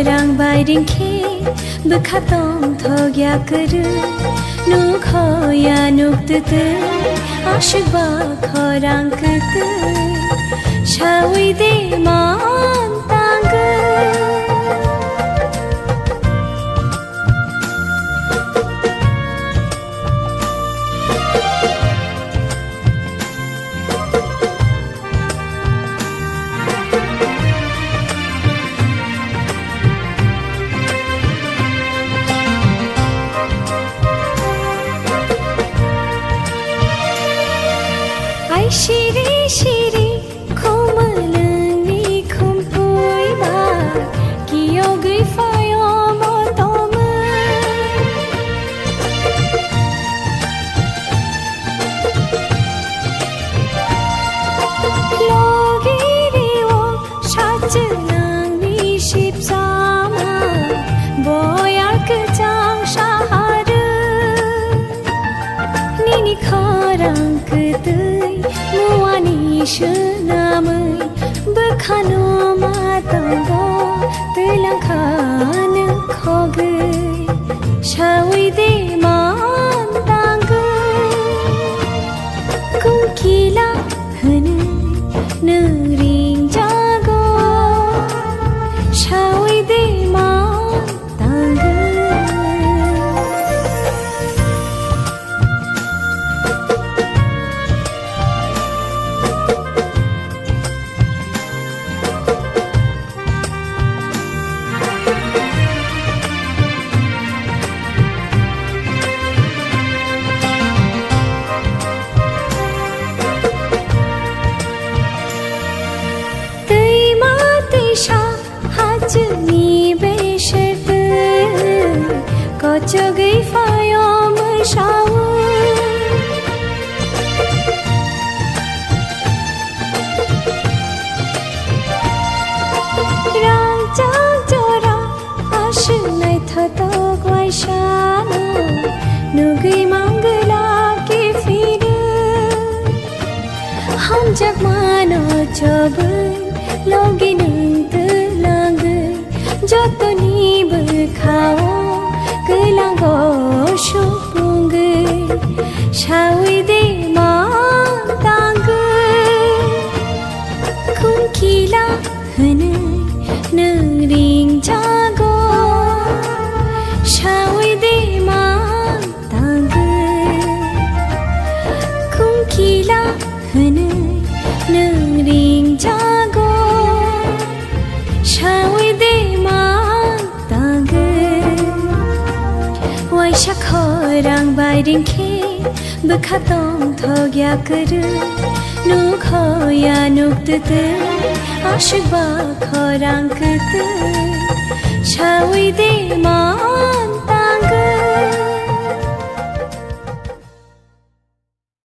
खरां बायरिंखे बखातों थोग्या कर नुखया नुक्तते आशबा खरां कते saoide mang tangwi ai shiri shiri khomalani khompoi ba kiyo gui fayo mo tom logiri o shachlang ni ship sama boyar kjang shahar nini kharang kdai muani shnamai बखानो मातंगो तेlang Khan खोगे saoide mang tangwi Kungkila Hwnwi Nwng Ring Jakgo saoide mang tangwi ni beshet ko chogai fayo mashau rang chang chora ashnai thato kwai shano nugi mangla ki fir ham jak mano chob logi nung jotoni berkhao kelango shupung saoide mang tangwi Kungkila Hwnwi Nwng Ring Jakgo saoide mang tangwi Kungkila Hwnwi Nwng Ring Jakgo saoide waisha khorang bairingkhe bkhatong thogya kar nukhya nuktete ashba khorang kate